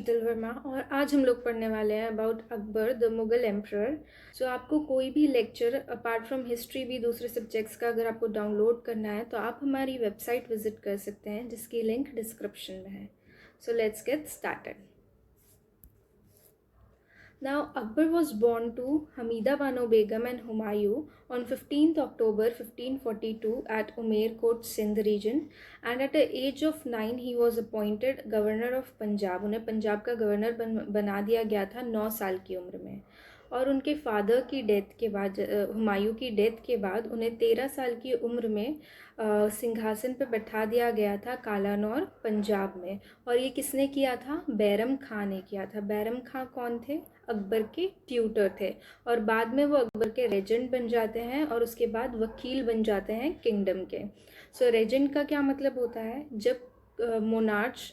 शीतल वर्मा और आज हम लोग पढ़ने वाले हैं about Akbar the Mughal emperor. So आपको कोई भी लेक्चर अपार्ट फ्रॉम हिस्ट्री भी दूसरे सब्जेक्ट्स का अगर आपको डाउनलोड करना है तो आप हमारी वेबसाइट विजिट कर सकते हैं जिसकी लिंक डिस्क्रिप्शन में है। So let's get started. Now, Akbar was born to Hamida Bano Begum and Humayun on 15th October 1542 at Umer Court, Sindh region, and at the age of 9 he was appointed governor of Punjab. उन्हें पंजाब का governor बना दिया गया था 9 साल की उम्र में। और उनके फादर की डेथ के बाद, हुमायूं की डेथ के बाद, उन्हें 13 साल की उम्र में सिंहासन पर बैठा दिया गया था कालानौर पंजाब में। और ये किसने किया था? बैरम खां ने किया था। बैरम खां कौन थे? अकबर के ट्यूटर थे और बाद में वो अकबर के रेजेंट बन जाते हैं और उसके बाद वकील बन जाते हैं किंगडम के। सो रेजेंट का क्या मतलब होता है? जब मोनार्च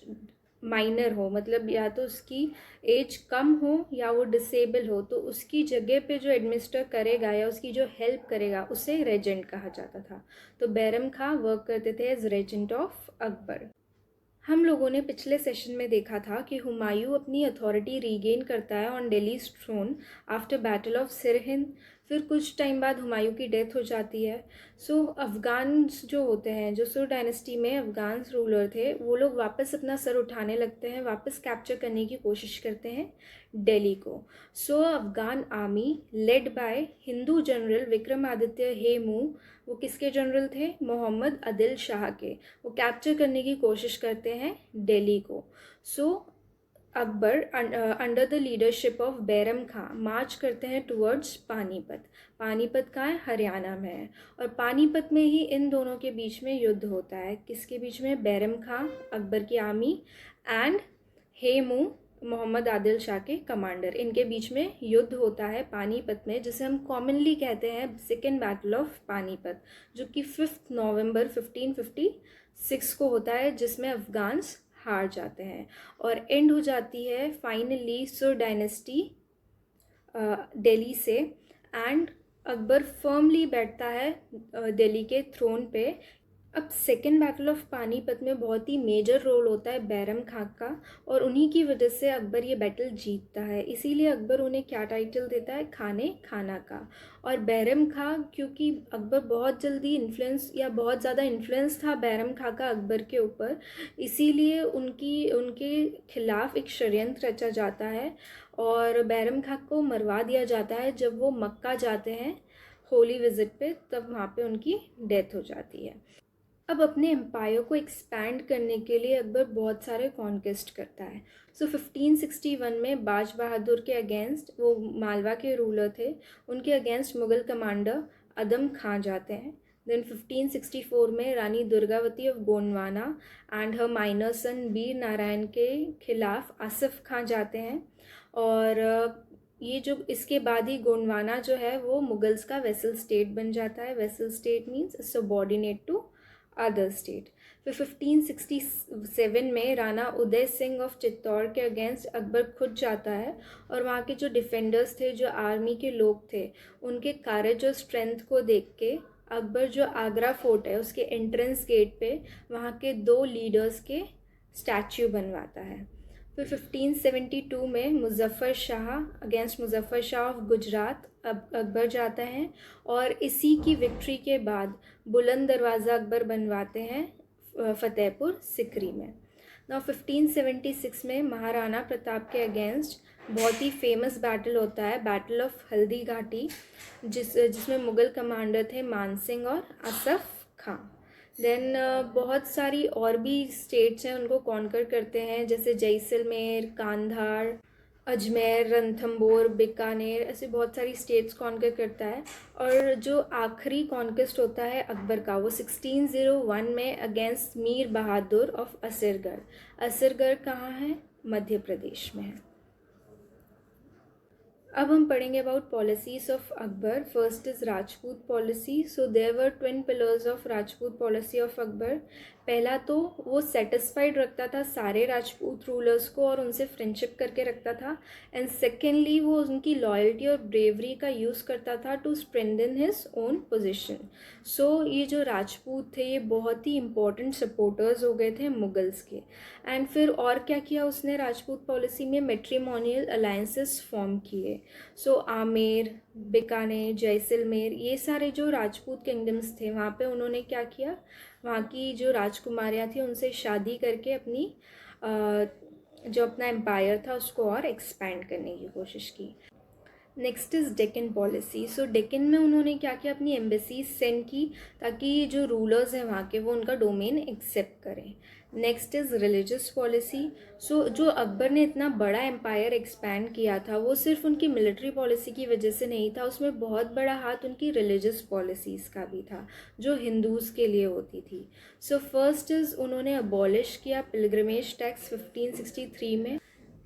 माइनर हो, मतलब या तो उसकी एज कम हो या वो डिसेबल हो, तो उसकी जगह पे जो एडमिनिस्टर करेगा या उसकी जो हेल्प करेगा उसे रेजेंट कहा जाता था। तो बैरम खां वर्क करते थे एज रेजेंट ऑफ अकबर। हम लोगों ने पिछले सेशन में देखा था कि हुमायूं अपनी अथॉरिटी रीगेन करता है on Delhi throne after battle of Sirhind. फिर कुछ टाइम बाद हुमायूं की डेथ हो जाती है। सो अफ़गान्स जो होते हैं, जो सुर डायनेस्टी में अफ़गान्स रूलर थे, वो लोग वापस अपना सर उठाने लगते हैं, वापस कैप्चर करने की कोशिश करते हैं दिल्ली को। So Afghan army led by Hindu general Vikramaditya Hemu, वो किसके जनरल थे? मोहम्मद आदिल शाह के। वो कैप्चर करने की कोशिश करते हैं दिल्ली को। So Akbar under the leadership of Bairam Khan march करते हैं टुवर्ड्स पानीपत। पानीपत कहाँ है? हरियाणा में है। और पानीपत में ही इन दोनों के बीच में युद्ध होता है। किसके बीच में? बैरम खां, अकबर की आर्मी, एंड हेमू, मोहम्मद आदिल शाह के कमांडर। इनके बीच में युद्ध होता है पानीपत में, जिसे हम कॉमनली कहते हैं सेकेंड बैटल ऑफ पानीपत, जो कि 5 नवंबर 1556 को होता है, जिसमें अफगान्स हार जाते हैं और एंड हो जाती है फाइनली सुर डायनेस्टी दिल्ली से। एंड अकबर फर्मली बैठता है दिल्ली के थ्रोन पे। अब सेकेंड बैटल ऑफ पानीपत में बहुत ही मेजर रोल होता है बैरम खां का, और उन्हीं की वजह से अकबर ये बैटल जीतता है। इसीलिए अकबर उन्हें क्या टाइटल देता है? खाने खाना का। और बैरम खां, क्योंकि अकबर बहुत जल्दी इन्फ्लुएंस या बहुत ज़्यादा इन्फ्लुएंस था बैरम खां का अकबर के ऊपर, इसीलिए उनके खिलाफ एक षड्यंत्र रचा जाता है और बैरम खां को मरवा दिया जाता है। जब वो मक्का जाते हैं होली विजिट पे, तब वहाँ पे उनकी डेथ हो जाती है। अब अपने एम्पायर को एक्सपैंड करने के लिए अकबर बहुत सारे कॉन्क्वेस्ट करता है। सो 1561 में बाज बहादुर के अगेंस्ट, वो मालवा के रूलर थे, उनके अगेंस्ट मुग़ल कमांडर अदम खां जाते हैं। देन 1564 में Rani Durgavati of Gondwana and her minor son Vir Narayan के खिलाफ आसिफ खां जाते हैं। और ये जो इसके बाद ही गोंडवाना जो है वो मुगल्स का वेसल स्टेट बन जाता है। Vassal state means subordinate to other state. फिर 1567 में राणा उदय सिंह ऑफ चित्तौड़ के अगेंस्ट अकबर खुद जाता है और वहाँ के जो डिफेंडर्स थे, जो आर्मी के लोग थे, उनके करेज और स्ट्रेंथ को देख के अकबर जो आगरा फोर्ट है उसके एंट्रेंस गेट पे वहाँ के 2 लीडर्स के स्टैच्यू बनवाता है। फिर 1572 में मुजफ्फ़र शाह अगेंस्ट मुजफ्फ़र शाह ऑफ गुजरात अकबर जाता है और इसी की विक्ट्री के बाद बुलंद दरवाज़ा अकबर बनवाते हैं फतेहपुर सिकरी में। नाउ 1576 में महाराणा प्रताप के अगेंस्ट बहुत ही फेमस बैटल होता है, बैटल ऑफ हल्दी घाटी, जिसमें मुग़ल कमांडर थे मान सिंह और असफ खां। देन बहुत सारी और भी स्टेट्स हैं, उनको कॉन्कर करते हैं, जैसे जैसलमेर, कांधार, अजमेर, रणथंबोर, बीकानेर, ऐसे बहुत सारी स्टेट्स कॉन्कर करता है। और जो आखिरी कॉन्क्वेस्ट होता है अकबर का, वो 1601 में अगेंस्ट मीर बहादुर ऑफ असरगढ़। असरगढ़ कहाँ है? मध्य प्रदेश में है। अब हम पढ़ेंगे about policies of Akbar. First is Rajput policy. So there were twin pillars of Rajput policy of Akbar. पहला तो वो सेटिस्फाइड रखता था सारे राजपूत रूलर्स को और उनसे फ्रेंडशिप करके रखता था, एंड सेकेंडली वो उनकी लॉयल्टी और ब्रेवरी का यूज़ करता था to strengthen his own position. So ये जो राजपूत थे ये बहुत ही इंपॉर्टेंट सपोर्टर्स हो गए थे मुगल्स के। एंड फिर और क्या किया उसने राजपूत पॉलिसी में, मैट्रिमोनियल अलायंसेस फॉर्म किए। सो आमेर, बीकानेर, जैसलमेर, ये सारे जो राजपूत किंगडम्स थे वहाँ पे उन्होंने क्या किया, वहाँ की जो राजकुमारियाँ थी उनसे शादी करके अपनी जो अपना एम्पायर था उसको और एक्सपैंड करने की कोशिश की। Next is Deccan policy. So Deccan में उन्होंने क्या किया, अपनी एम्बेसीज सेंड की ताकि जो रूलर्स हैं वहाँ के वो उनका डोमेन एक्सेप्ट करें। Next is religious policy. So जो अकबर ने इतना बड़ा एम्पायर एक्सपैंड किया था वो सिर्फ उनकी मिलिट्री पॉलिसी की वजह से नहीं था, उसमें बहुत बड़ा हाथ उनकी रिलीजियस पॉलिसीज़ का भी था जो हिंदूज़ के लिए होती थी। सो फर्स्ट इज़ उन्होंने अबॉलिश किया पिलग्रिमेज टैक्स 1563 में।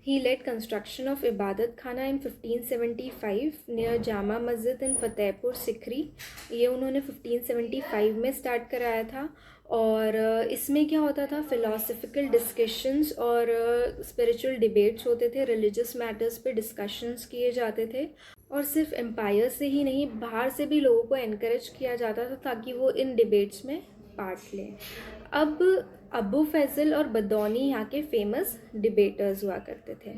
He led construction of Ibadat Khana in 1575 near Jama Masjid इन फतेहपुर सिकरी। ये उन्होंने 1575 में स्टार्ट कराया था और इसमें क्या होता था, फ़िलासफ़िकल डिस्कशंस और स्पिरिचुअल डिबेट्स होते थे, रिलीजियस मैटर्स पे डिस्कशंस किए जाते थे और सिर्फ एम्पायर से ही नहीं बाहर से भी लोगों को एनकरेज किया जाता था ताकि वो इन डिबेट्स में पार्ट लें। अब अबू फैज़ल और बदौनी यहाँ के फेमस डिबेटर्स हुआ करते थे।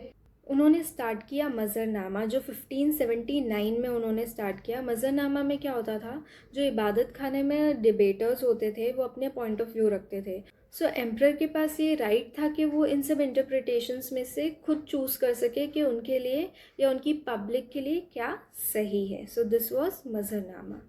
उन्होंने स्टार्ट किया मज़रनामा जो 1579 में उन्होंने स्टार्ट किया। मज़रनामा में क्या होता था, जो इबादत खाने में डिबेटर्स होते थे वो अपने पॉइंट ऑफ व्यू रखते थे। सो एम्परर के पास ये राइट था कि वो इन सब इंटरप्रिटेशंस में से खुद चूज़ कर सके कि उनके लिए या उनकी पब्लिक के लिए क्या सही है। So this was Mahzarnama.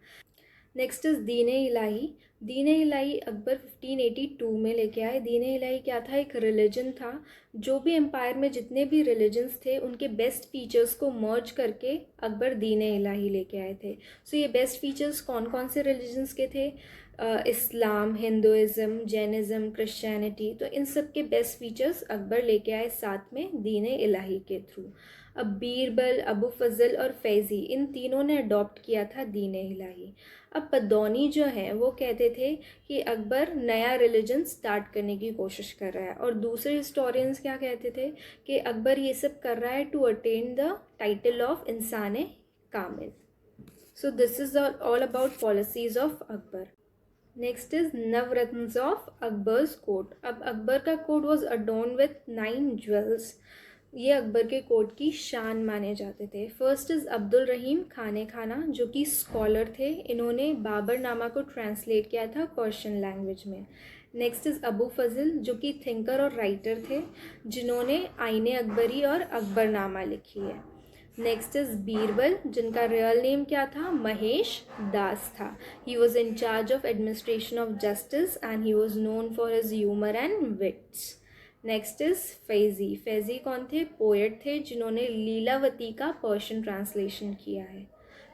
Next is Din Ilahi. दीन इलाही अकबर 1582 में लेके आए। दीन इलाही क्या था, एक रिलीजन था। जो भी एम्पायर में जितने भी रिलीजन्स थे उनके बेस्ट फीचर्स को मर्ज करके अकबर दीन इलाही लेके आए थे। सो ये बेस्ट फीचर्स कौन कौन से रिलीजन्स के थे, इस्लाम, हिंदुज़म, जैनिज़्म, क्रिश्चियनिटी, तो इन सब के बेस्ट फीचर्स अकबर लेके आए साथ में दीन इलाही के थ्रू। अब बीरबल, अबू फजल और फैज़ी, इन तीनों ने अडॉप्ट किया था दीन इलाही। अब बदौनी जो हैं वो कहते थे कि अकबर नया रिलीजन स्टार्ट करने की कोशिश कर रहा है, और दूसरे हिस्टोरियंस क्या कहते थे कि अकबर ये सब कर रहा है to attain the title of Insan Kamil. So this is all about policies of Akbar. Next is Navratnas of Akbar's court. अब अकबर का court was adorned with 9 jewels. ये अकबर के कोर्ट की शान माने जाते थे। फर्स्ट इज़ अब्दुल रहीम खाने खाना जो कि स्कॉलर थे। इन्होंने बाबरनामा को ट्रांसलेट किया था पर्शियन लैंग्वेज में। नेक्स्ट इज़ अबू फजल जो कि थिंकर और राइटर थे जिन्होंने आईने अकबरी और अकबरनामा लिखी है। नेक्स्ट इज़ बीरबल जिनका रियल नेम क्या था, महेश दास था। He was in charge of administration of justice and he was known for his humour and wits. Next is Faizi. Faizi कौन थे, पोएट थे जिन्होंने लीलावती का पर्शियन ट्रांसलेशन किया है।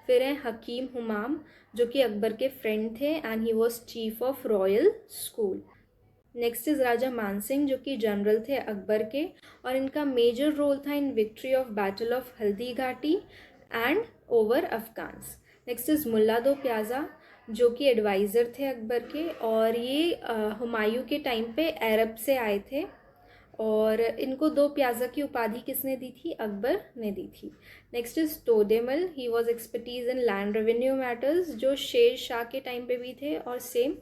फिर हैं हकीम हुमाम जो कि अकबर के फ्रेंड थे and he was chief of royal school. Next is Raja Mansingh जो कि जनरल थे अकबर के, और इनका मेजर रोल था in victory of battle of Haldi Ghati and over Afghans. Next is Mulla Do Piyaza जो कि एडवाइज़र थे अकबर के, और ये हुमायूं के टाइम पे अरब से आए थे, और इनको दो प्याज़ा की उपाधि किसने दी थी, अकबर ने दी थी। Next is Todarmal. He was expertise in land revenue matters जो शेर शाह के टाइम पे भी थे, और सेम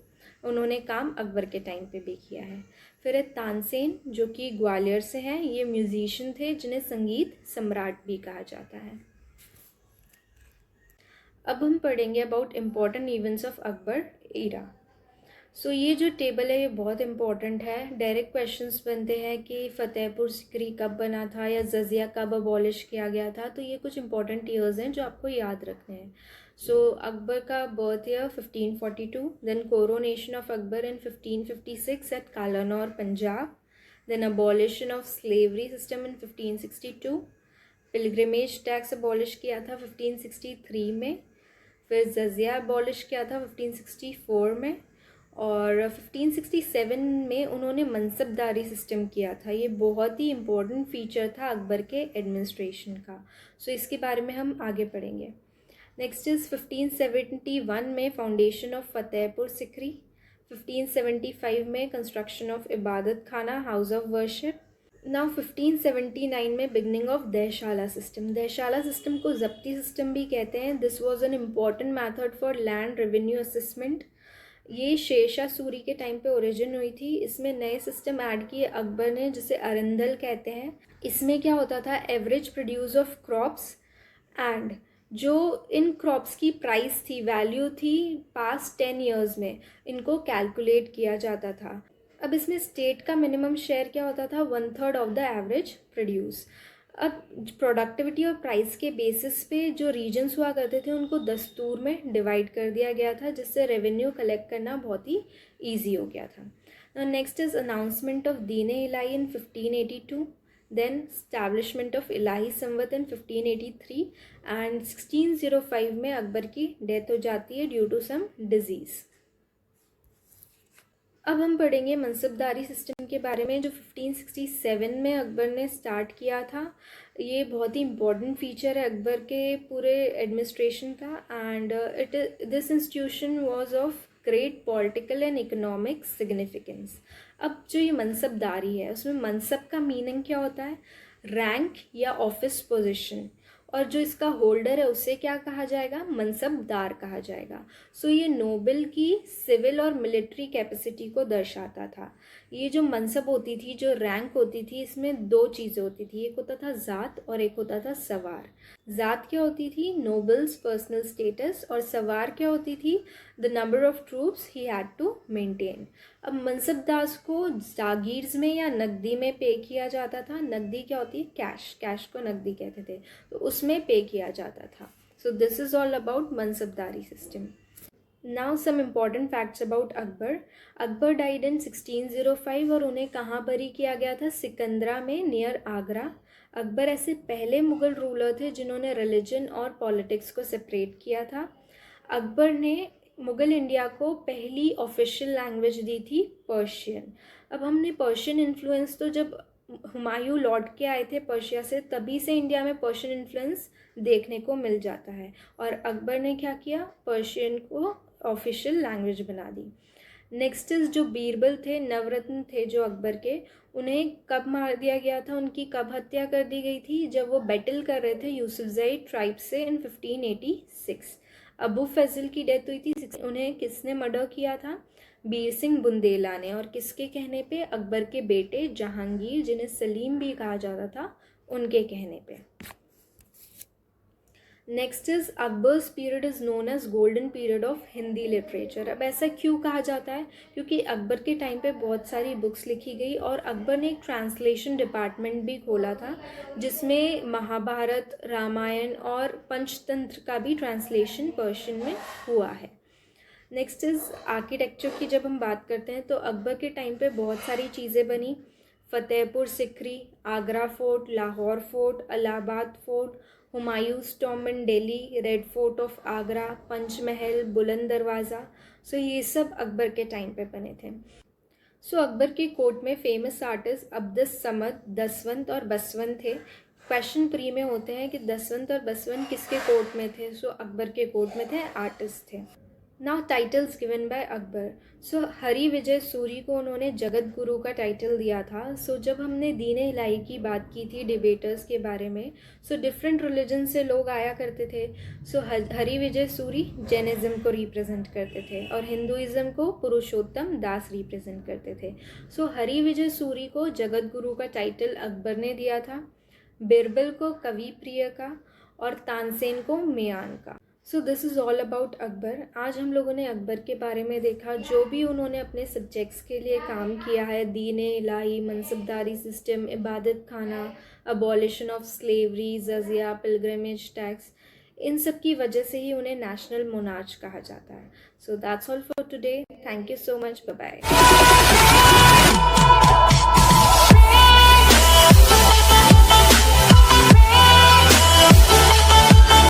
उन्होंने काम अकबर के टाइम पे भी किया है। फिर है तानसेन जो कि ग्वालियर से हैं। ये म्यूजिशियन थे जिन्हें संगीत सम्राट भी कहा जाता है। अब हम पढ़ेंगे about important events of Akbar era. So ये जो टेबल है ये बहुत इंपॉर्टेंट है। डायरेक्ट क्वेश्चंस बनते हैं कि फ़तेहपुर सिकरी कब बना था या जजिया कब अबॉलिश किया गया था, तो ये कुछ इंपॉर्टेंट ईयर्स हैं जो आपको याद रखने हैं। सो अकबर का birth year 1542, then coronation of Akbar in 1556 at Kalanaur Punjab, then abolition of slavery system in 1562, pilgrimage tax abolish किया था 1563 में, फिर जजिया अबॉलिश किया था 1564 में, और 1567 में उन्होंने मनसबदारी सिस्टम किया था। ये बहुत ही इम्पोर्टेंट फीचर था अकबर के एडमिनिस्ट्रेशन का। सो इसके बारे में हम आगे पढ़ेंगे। नेक्स्ट इज़ 1571 में फाउंडेशन ऑफ फतेहपुर सिकरी। 1575 में कंस्ट्रक्शन ऑफ इबादत खाना, हाउस ऑफ वर्शिप। नाउ 1579 में बिगनिंग ऑफ दहशाला सिस्टम। दहशाला सिस्टम को जब्ती सिस्टम भी कहते हैं। This was an important method for land revenue assessment. ये शेरशाह सूरी के टाइम पे ओरिजिन हुई थी। इसमें नए सिस्टम ऐड किए अकबर ने, जिसे अरंदल कहते हैं। इसमें क्या होता था, average produce of crops and जो इन क्रॉप्स की प्राइस थी, वैल्यू थी पास्ट 10 ईयर्स में, इनको कैलकुलेट किया जाता था। अब इसमें स्टेट का मिनिमम शेयर क्या होता था, 1/3 ऑफ द एवरेज प्रोड्यूस। अब प्रोडक्टिविटी और प्राइस के बेसिस पे जो रीजन्स हुआ करते थे उनको दस्तूर में डिवाइड कर दिया गया था, जिससे रेवेन्यू कलेक्ट करना बहुत ही ईजी हो गया था। Next is announcement of Din e Ilahi in 1582, then establishment of Ilahi Samvat in 1583 and 1605 में अकबर की डेथ हो जाती है ड्यू टू सम डिजीज़। अब हम पढ़ेंगे मनसबदारी सिस्टम के बारे में, जो 1567 में अकबर ने स्टार्ट किया था। ये बहुत ही इम्पोर्टेंट फीचर है अकबर के पूरे एडमिनिस्ट्रेशन का, and this institution was of great political and economic significance. अब जो ये मनसबदारी है, उसमें मनसब का मीनिंग क्या होता है, रैंक या ऑफिस पोजीशन, और जो इसका होल्डर है उसे क्या कहा जाएगा, मनसबदार कहा जाएगा। सो ये नोबल की सिविल और मिलिट्री कैपेसिटी को दर्शाता था। ये जो मनसब होती थी, जो रैंक होती थी, इसमें दो चीज़ें होती थी, एक होता था ज़ात और एक होता था सवार। ज़ात क्या होती थी, नोबल्स पर्सनल स्टेटस, और सवार क्या होती थी, the number of troops he had to maintain. अब मनसबदार को जागीर्स में या नकदी में पे किया जाता था। नकदी क्या होती है, कैश, कैश को नकदी कहते थे, तो उसमें पे किया जाता था। So this is all about mansabdari system. Now some important facts about Akbar. Akbar died in 1605 और उन्हें कहाँ बरी किया गया था, सिकंदरा में नियर आगरा। अकबर ऐसे पहले मुग़ल रूलर थे जिन्होंने रिलीजन और पॉलिटिक्स को सेपरेट किया था। अकबर ने मुग़ल इंडिया को पहली ऑफिशियल लैंग्वेज दी थी पर्शियन। अब हमने पर्शियन इन्फ्लुएंस, तो जब हुमायूं लौट के आए थे पर्शिया से, तभी से इंडिया में पर्शियन इन्फ्लुएंस देखने को मिल जाता है, और अकबर ने क्या किया, पर्शियन को ऑफिशियल लैंग्वेज बना दी। नेक्स्ट इज जो बीरबल थे, नवरत्न थे जो अकबर के, उन्हें कब मार दिया गया था, उनकी कब हत्या कर दी गई थी, जब वो बैटल कर रहे थे यूसुफजई ट्राइब से इन 1586। अबू फजल की डेथ हुई थी। उन्हें किसने मर्डर किया था, बीर सिंह बुंदेला ने, और किसके कहने पे, अकबर के बेटे जहांगीर, जिन्हें सलीम भी कहा जाता था, उनके कहने पे। Next is Akbar's period is known as golden period of Hindi literature. अब ऐसा क्यों कहा जाता है, क्योंकि अकबर के टाइम पे बहुत सारी बुक्स लिखी गई, और अकबर ने एक ट्रांसलेशन डिपार्टमेंट भी खोला था, जिसमें महाभारत, रामायण और पंचतंत्र का भी ट्रांसलेशन पर्शियन में हुआ है। नेक्स्ट इज़ आर्किटेक्चर की जब हम बात करते हैं, तो अकबर के टाइम पे बहुत सारी चीज़ें बनी। Fatehpur Sikri, Agra fort, Lahore fort, Allahabad fort, Humayun's tomb in Delhi, red fort of Agra, Panchmahal, बुलंद दरवाज़ा। सो ये सब अकबर के टाइम पे बने थे। सो अकबर के कोर्ट में फेमस आर्टिस्ट अब्दुस समद, दसवंत और बसवंत थे। क्वेश्चन प्री में होते हैं कि दसवंत और बसवंत किसके कोर्ट में थे, सो अकबर के कोर्ट में थे, आर्टिस्ट थे। Now titles given by Akbar. So Hari Vijay Suri को उन्होंने जगत गुरु का टाइटल दिया था। सो जब हमने दीन-ए इलाही की बात की थी डिबेटर्स के बारे में, सो डिफरेंट रिलीजन से लोग आया करते थे। सो हरि विजय सूरी जैनिज़्म को रिप्रेजेंट करते थे, और हिंदुइज़्म को पुरुषोत्तम दास रिप्रेजेंट करते थे। सो हरि विजय सूरी को जगत गुरु का टाइटल अकबर ने दिया था, बिरबल को कवि प्रिय का, और तानसेन को मियान का। सो this is all about Akbar. आज हम लोगों ने अकबर के बारे में देखा, जो भी उन्होंने अपने सब्जेक्ट्स के लिए काम किया है, दीन-ए इलाही, मनसबदारी system, Ibadat Khana, abolition of slavery, jizya, pilgrimage tax, इन सब की वजह से ही उन्हें नेशनल मोनार्च कहा जाता है। So that's all for today. Thank you so much. Bye bye.